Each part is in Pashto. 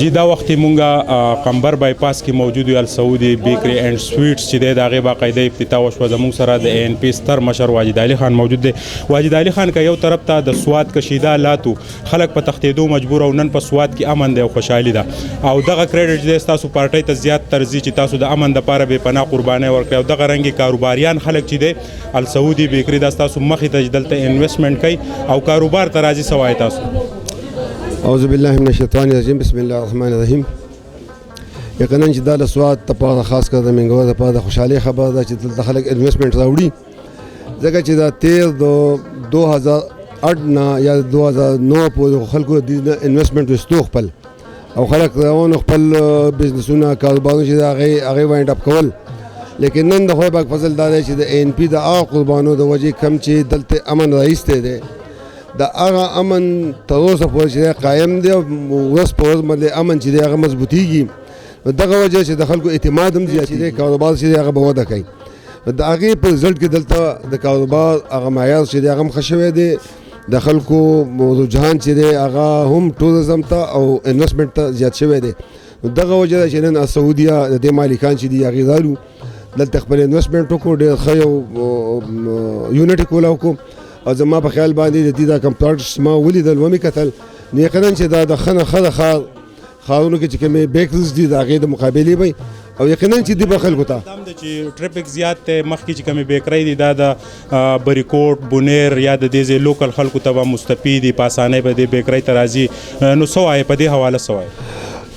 جی دا وخت مونږه قمبر بایپاس کې موجود یو السعودي بیکری اینڈ سویټس چې دی د هغې باقاعده افتتاح وشوه. زموږ سره د اے ان پي ستر مشر واجد علي خان موجود دی. واجد علي خان که یو طرف ته د سواد کشیده لاتو خلک په تښتېدو مجبور او نن په سواد کې امن دی او خوشحالي ده او دغه کریډټ دی ستاسو پارټۍ ته زیات ترجیح چې تاسو د امن دپاره بې پناه قربانۍ ورکړئ او دغه رنګې کاروباریان خلک چې دی السعودي بیکري دا ستاسو مخې ته چې دلته انویسټمنټ کوي او کاروبار ته راځي څه وایي تاسو؟ اعوذ بالله من الشیطان الرجیم بسم الله الرحمن الرحیم. یقینا چې دا د سواد لپاره خاص کر د منګور لپاره د خوشحالۍ خبره ده چې دلته خلک انویسټمنټ راوړي ځکه چې دا تیر د 2008 نه یا 2009 پورې خلکو د انویسټمنټ وستو خپل او خلک روان خپل بزنسونه کاروبارونه چې هغې وایند اپ کول. لیکن نن د خدای پاک فضل دا دی چې د اے ان پي د هغه قربانو د وجې کم چې دلته امن رایستی دی د هغه امن تر اوسه پورې چې قایم دی او ورځ په ورځ باندې امن چې دی هغه مضبوطیږي. دغه وجه چې د خلکو اعتماد هم زیاتېږي کاروبار چې دی هغه به وده کوي. د هغې په رزلټ کې دلته د کاروبار هغه معیار چې دی هغه هم ښه شوی دی. د خلکو رجحان چې دی هغه هم ټوریزم ته او انویسټمنټ ته زیات شوی دی. دغه وجه ده چې نن سعودیه د دې مالکان چې دي هغې رالو دلته خپل انویسټمنټ وکړو ډېر ښه یو یونټ یې کوله وکړو او زما په خیال باندې د دې دا کم پروډکټس ما ولیدل ومې کتل نو یقینا چې دا د ښه نه ښه د ښارونو کې چې کومې بیکرز دي د هغې د مقابلې به او یقینا چې دي به خلکو ته چې ټریفک زیات دی مخکې چې کومې بیکرۍ دي دا د بریکوټ بونیر یا د دې ځای لوکل خلکو ته به مستفید دي په اسانۍ به دې بیکرۍ ته راځي نو څه وایې په دې حواله څه وایې؟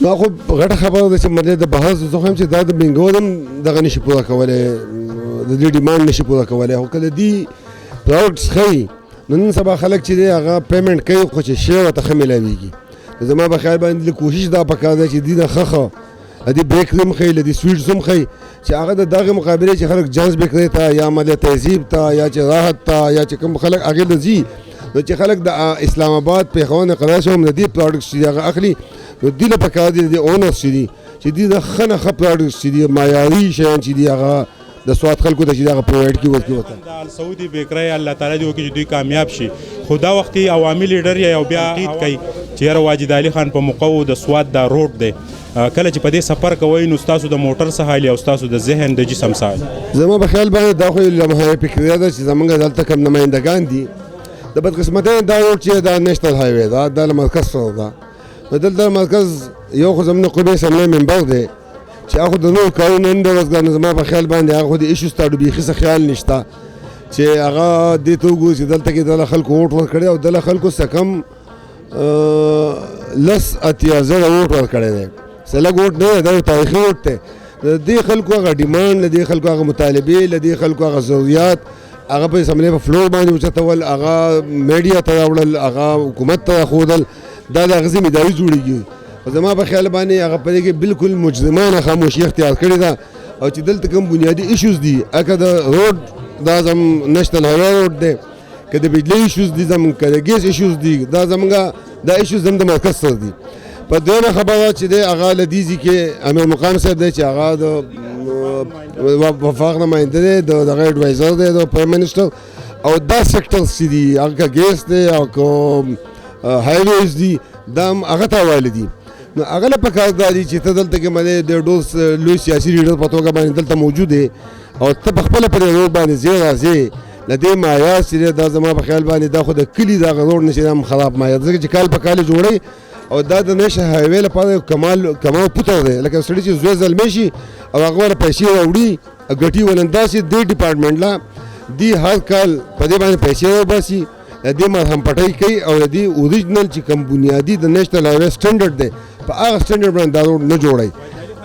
نو خو غټه خبره ده چې مطلب د بحث زه خو یم چې دا د بنګور هم دغه نشي پوره کولی د دې ډیمانډ نشي پوره کولی خو که د دې پروډکټس ښیي نو نن سبا خلک چې دی هغه پیمنټ کوي خو چې شی ورته ښه میلاویږي. زما په خیال باندې کوشش دا پکار دی چې دې نه ښه د دې بیکري هم ښیي د دې سویټس هم ښیي چې هغه د دغې مقابلې چې خلک جنس بیکرۍ ته یا مدیه تهذیب ته یا چې راحت ته یا چې کوم خلک هغې ته ځي نو چې خلک د اسلام آباد پېښور نه قرار شوي هم د دې پروډکټس چې دي هغه اخلي نو دې له پکار دي د دې اونرس چې دي چې دې د ښه نه ښه پروډکټس چې دي معیاري شیان چې دي هغه د سواد خلکو ته چې دغه پرووایډ کړي ورته د السعودي بیکرۍ الله تعالی دې وکړي چې دوی کامیاب شي. خو دا وختي عوامي لیډر یا یو بیا عقید کوي چې یاره واجد علي خان په موقعو د سواد دا روډ دی، کله چې په دې سفر کوئ نو ستاسو د موټر څه حال او ستاسو د ذهن د جسم څه حال؟ زما په خیال باندې دا خو لمحه فکريه ده چې زمونږ دلته کوم نمایندګان دي د بدقسمتۍ دا روډ چې دا نیشنل هایوی ده، دا له مرکز سره ده. نو دلته مرکز یو خو زموږ قومي اسمبلۍ ممبر دی چې هغه د نور کارونه نه دی وزګار. زما په خیال باندې هغه خو د ایشوز ته بیخي څه خیال نشته چې هغه دې ته وګوري چې دلته کې دله خلکو ووټ ورکړی او دله خلکو څه کم 10-80,000 ووټ ورکړی دی. څه لږ ووټ نه دی، دا یو تاریخي ووټ دی. د دې خلکو هغه ډیمانډ، د دې خلکو هغه مطالبې، د دې خلکو هغه ضروریات هغه په اسمبلۍ په فلور باندې اوچتول، هغه میډیا ته راوړل، هغه حکومت ته راښودل، دا د هغه ذمهداري جوړېږي. زما په خیال باندې هغه په دې کې بالکل مجرمانه خاموشي اختیار کړې ده او چې دلته کوم بنیادي ایشوز دي، اکه د روډ دا زموږ نیشنل هایوی روډ دی، که د بجلي ایشوز دي زموږ، که د ګیس ایشوز دي، دا زموږ دا ایشوز هم د مرکز سره دي. په دویمه خبره چې دی هغه لدیځي کې امیر مقام صاحب دی چې هغه د وفاق نماینده دی، دغه ایډوایزر دی د پرایم منسټر، او دا سیکټرز چې دي هغه که ګیس دی او که هایویز دي دا هم هغه ته حواله دي. نو هغه له پکار دا دي چې ته دلته کې مده د ډول لوی سیاسي لیډر په توګه باندې دلته موجود دی او ته په خپله پرې روډ باندې ځې راځې، له دې معیار چې دی دا زما په خیال باندې دا خو د کلي دغه روډ نه چې دا خراب معیار ځکه چې کال په کال جوړوي او دا د نیشنل هایوی لپاره کمال پوتر دی. لکه سړي چې زوی زلمی شي او هغه ورته پیسې راوړي ګټي ولنداسي دې ډپارټمنټ لا دی هر کال په دې باندې پیسې وباسي، د دې مرهم پټۍ کوي او د دې اوریجنل چې کوم بنیادي د نیشنل هایوی سټنډرډ دی په هغه سټنډرډ باندې دا روډ نه جوړوي.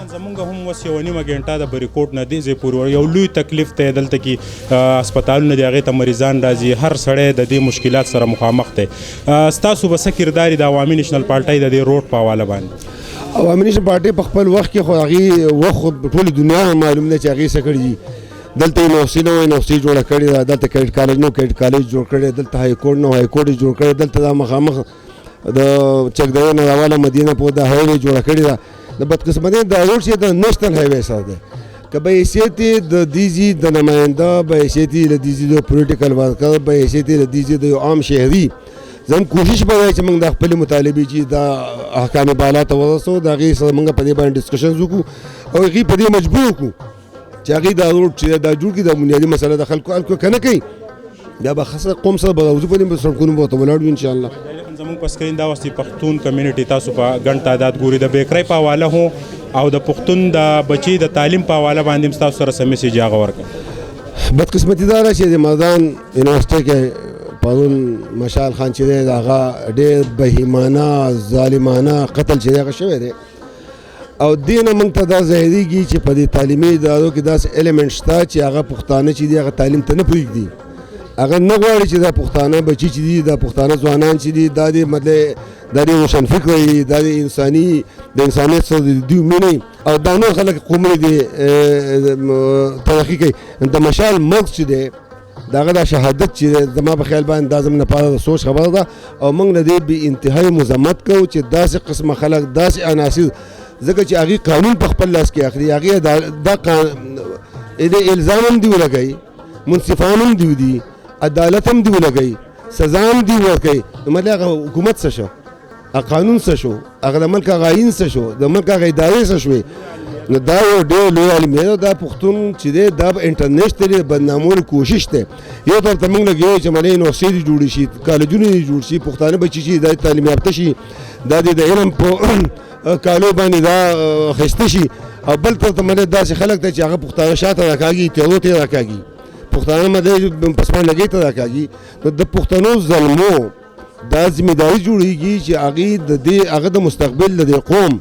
زمونږ هم اوس یوه نیمه ګنټه د بریکوټ نه دې ځای پورې یو لوی تکلیف دی دلته کې هسپتالونه دي، هغې ته مریضان راځي، هر سړی د دې مشکلات سره مخامخ دی. ستاسو به څه کردار د عوامي نیشنل پارټۍ د دې روډ په حواله باندې؟ عوامي نیشنل پارټۍ په خپل وخت کې خو هغې وخت ټولې دنیا معلوم دی چې هغې څه کړي دي. دلته یونیورسټي نه وه، یونیورسټي جوړه کړې ده، دلته کیډ کالج نه و، کیډ کالج جوړ کړی، دلته های کورټ نه و، های کورټ جوړ کړی، دلته دا مخامخ د چکدرې نه راواله مدینه پورې دا هایوی جوړه کړې ده. د بدقسمتۍ دا روډ چې د نیشنل هایوی سره دی، که به حیثیت د دیزي د نماینده، به حیثیت د دیزي د پولیټیکل ورکر، به حیثیت د دیزي د یو عام شهري، زموږ کوشش به دی چې موږ د خپلې مطالبې چې دا احکام بالا ته ورسوو، د هغې سره موږ په دې باندې ډسکشنز وکړو او هغې په دې مجبور کړو چې هغې دا روډ چې دا جوړ کړي. دا بنیادي مسله د خلکو که نه کوي بیا به خاصه قوم سره به راوځو، په دې سړکونو به ورته ولاړ وي انشاءالله. زموږ په سکرین دا وختي پښتون کمیونټي تاسو په ګڼ تعداد ګوري، د بیکرۍ په حواله هو او د پښتون د بچي د تعلیم په حواله باندې هم ستاسو سره څه میسیج هغه ورکړه؟ بدقسمتي دا ده چې د مردان یونیورسټۍ کې پرون مشال خان چې دی د هغه ډېر بهیمانه ظالمانه قتل چې دی هغه شوی دی او دې نه موږ ته دا ظاهرېږي چې په دې تعلیمي ادارو کې داسې ایلیمنټ شته چې هغه پښتانه چې دي هغه تعلیم ته نه پرېږدي، هغه نه غواړي چې دا پښتانه بچي چې دي، دا پښتانه ځوانان چې دي دا دې مطلب دا دې روشن فکره وي، دا د انساني د انسانیت سره د دوی مینه او دا نور خلک قومونه دي ترقي کوي. د مشال مرګ چې دی د هغه دا شهادت چې دی زما په خیال باندې دا زموږ لپاره د سوچ خبره ده او موږ د دې بې انتهایي مذمت کوو چې داسې قسمه خلک، داسې عناصر، ځکه چې هغې قانون په خپل لاس کې اخلي، هغې د الزام هم دي ولګوي، منصفان هم دي، عدالت هم دي ولګوي، سزا هم دي ورکوي. نو مطلب هغه حکومت څه شو، هغه قانون څه شو، هغه د ملک هغه آیین څه شو، د ملک هغه ادارې څه شوې. نو دا یو ډېر لوی عالم دی، دا پښتون چې دی دا به انټرنیشنلي بدنامولو کوشش دی. یو طرف ته موږ لګیا یو چې ملې یونیورسټۍ دې جوړې شي، کالجونه دې جوړ شي، پښتانه بچي چې دا تعلیم یافته شي، دا د علم په کالو باندې دا اخیسته شي، او بل طرف ته ملې داسې خلک ته چې هغه پښتانه شاته راکاږي، تیرو ته راکاږي، پښتانه ملې پسمانډګۍ ته راکاږي. نو د پښتنو ظلمو دا ذمهداري جوړېږي چې هغه د مستقبل د دې قوم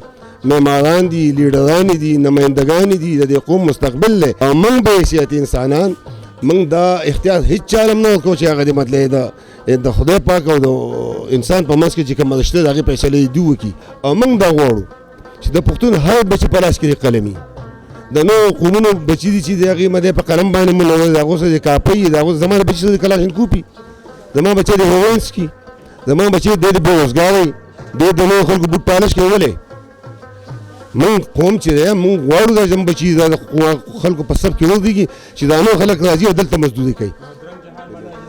معماران دي، لیډران دي، نمایندګان دي، د دې قوم مستقبل دی او موږ به حیثیت انسانان موږ دا اختیار هیڅ چا هم نه ورکوو چې هغه د مطلب د خدای پاک او د انسان په منځ کې چې کومه رشته د هغې فیصلې دي وکړي. او موږ دا غواړو چې د پښتون هر بچي په لاس کې قلمي، د نورو قومونو بچي دي چې د هغې مدې په قلم باندې منور، د هغو سره د کاپۍ، د هغو زما د بچي سره د کلاشینکوف، زما بچی د هیروین څکي، زما بچی د بېروزګارۍ، د نورو خلکو بوټ پالش کوي. ولې مونږ قوم چې دی مونږ غواړو دا زموږ بچي دا د خلکو په سب کې وزدېږي چې دا نور خلک راځي او دلته مزدوري کوي.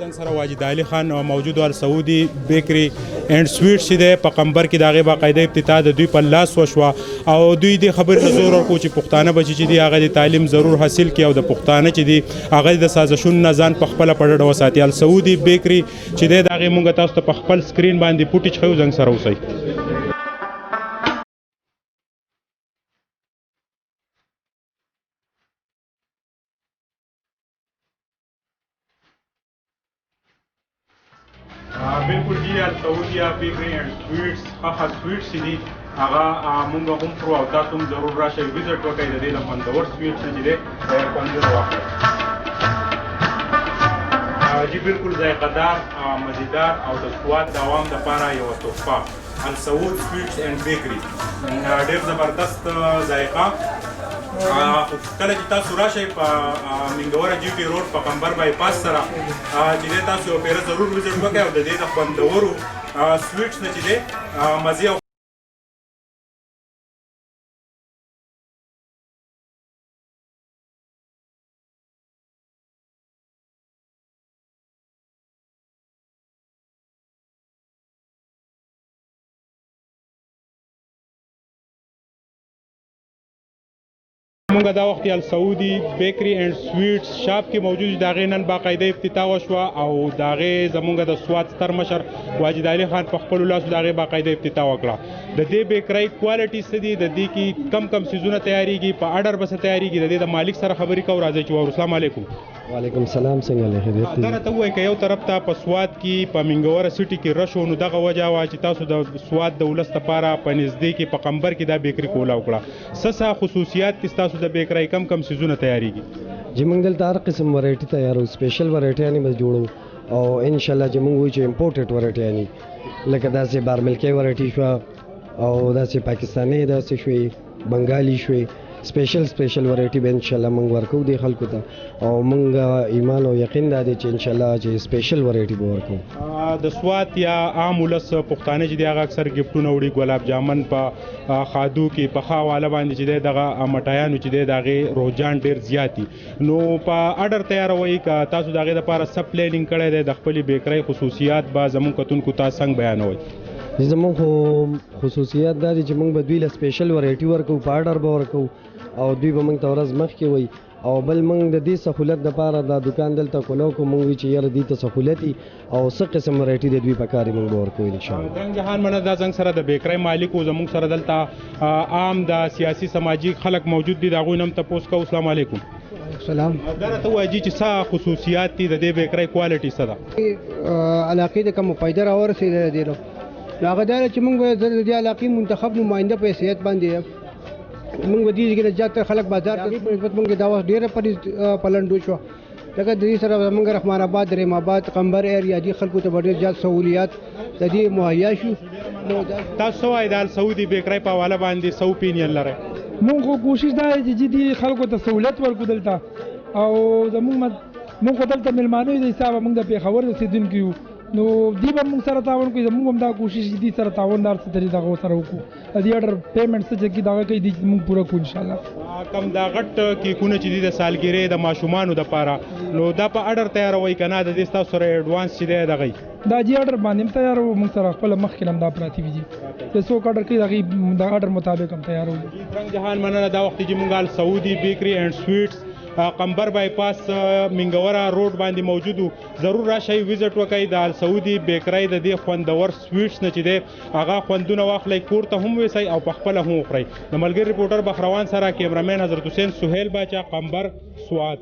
زنګ سره واجد علي خان موجود ول سعودي بیکري اینڈ سویټس چې دی په قمبر کې د هغې باقاعده ابتدا د دوی په لاس وشوه او دوی دې خبرې ته زور ورکړو چې پښتانه بچي چې دي هغه د تعلیم ضرور حاصل کړي او د پښتانه چې دي هغه د سازشونو نه ځان په خپله په ډډه وساتي. السعودي بیکري چې دی د هغې مونږ تاسو ته په خپل سکرین باندې فوټیج ښیو. زنګ سره اوسئ. بالکل جی السعودي بیکري اینڈ سویټس هغه سویټس چې دي هغه مونږ هم خورو او تاسو هم ضرور راشئ وزټ وکړئ د دې نه خوندور سویټس چې دی خوندور واخلئ. جی بالکل ذائقه‌دار مزیدار او د سواد د عوام دپاره یوه تحفه السعود سویټس اینډ بیکري ډېر زبردست ذائقه. کله چې تاسو راشئ په منګوره جی ټي روډ په قمبر بایپاس سره چې دی تاسو یو پیره ضرور وزټ وکړئ او د دې د خوندورو سویټس نه چې دی مزې او مونږ دا وخت السعودي بیکري اینډ سویټس شاپ کې موجود د هغې نن باقاعده افتتاح وشوه او د هغې زمونږ د سوات ستر مشر واجد علي خان په خپلو لاسو د هغې باقاعده افتتاح وکړه. د دې بیکرۍ کوالټي څه دي، د دې کې کم کم څیزونه تیارېږي، په اډر به څه تیارېږي، د دې د مالک سره خبرې کوو. راځئ چې واورو. السلام علیکم. وعلیکم السلام. څنګه له خیریت دی؟ دا راته ووایئ که یو طرف ته په سوات کې په منګوره سټي کې رش و نو دغه وجه وه چې تاسو د سوات د ولس دپاره په نږدې کې په قمبر کې دا بیکري کوله وکړه. څه خصوصیات کې ستاسو د بیکرۍ کم کم څیزونه تیارېږي؟ چې موږ دلته هر قسم ورایټي تیارو، سپیشل ورایټیانې به جوړو او انشاءالله چې موږ وایو چې امپورټډ ورایټیانې لکه داسې بارملکۍ ورایټي شوه او داسې پاکستاني داسې شوې، بنګالي شوې، سپیشل ورایټي به انشاءالله موږ ورکوو دې خلکو ته او موږ ایمان او یقین دا دی چې انشاءالله چې سپیشل ورایټي به ورکوو. د سوات یا عام ولس پښتانه چې دی هغه اکثر ګفټونه وړي، ګلاب جامن په خادو کې په ښه حواله باندې چې دی دغه مټایانو چې دی د هغې رجحان ډېر زیات دي. نو په اډر تیاروئ که تاسو د هغې دپاره څه پلانینګ کړی دی؟ د خپلې بیکرۍ خصوصیات به زموږ کتونکو ته څنګه بیانوئ؟ زموږ خو خصوصیات دا دي چې موږ به دوی له سپیشل ورایټي ورکوو، په اډر به ورکوو او دوی به موږ ته ورځ مخکې وایي او بل موږ د دې سهولت دپاره دا دکان دلته کولو کو موږ وایو چې یاره دوی ته سهولت وي او څه قسم ورایټي د دوی په کار موږ به ورکوو انشاءالله. زنګ جهان مننه. دا زنګ سره د بیکرۍ مالک و زموږ سره دلته عام د سیاسي سماجي خلک موجود دي، د هغوی نه هم تپوس کوو. السلام علیکم. سلام. دا راته ووایه چې څه خصوصیات دي د دې بیکرۍ کوالټي څه ده؟ علاقې د کوم فایده راورسېده د دې نو هغه دا چې موږ به د دې علاقې منتخب نماینده په حیثیت باندې موږ به دې کې زیاتره خلک بازار ته په نسبت موږ دا وخت ډېره پلنډو شوه لکه د دې سره زموږ رحمان آباد، رحیم آباد، قمبر ایریا دي خلکو ته به ډېر زیات سهولیات د دې مهیا شو. تاسو څه وایئ د السعودي بیکرۍ په حواله باندې څه اوپینین لرئ؟ مونږ خو کوشش دا دی چې دې خلکو ته سهولت ورکړو دلته او زموږ خو دلته میلمانه د حسابه موږ د پېښور اوسېدونکي یو نو دوی به موږ سره تعاون کوي. زموږ هم دا کوشش چې دوی سره تعاوندار څه طریقې دغه ورسره وکړو، د دې اډر پیمنټ څه چې دغه کوي دي موږ پوره کړو انشاءالله. کم دا غټ کیکونه چې دي د سالګرې د ماشومانو دپاره نو دا په اډر تیاروئ که نه د دې ستاسو سره ایډوانس چې دی دغه دا جی اډر باندې هم تیارو، موږ سره خپله مخکې هم دا پراته وي چې څوک اډر کوي د هغې د اډر مطابق هم تیارو. زنګ جهان مننه. دا وخت چې موږ السعودي بیکري اینډ سویټس قمبر بایپاس منګوره روډ باندې موجود وو. ضرور راشئ وزټ وکئ. د السعودي بیکرۍ د دې خوندور سویټس نه چې دی هغه خوندونه واخلئ، کور ته هم ویسئ او په خپله هم وخورئ. د ملګري رپورټر بخروان سره کیمرامین حضرت حسین سهیل باچا، قمبر، سوات.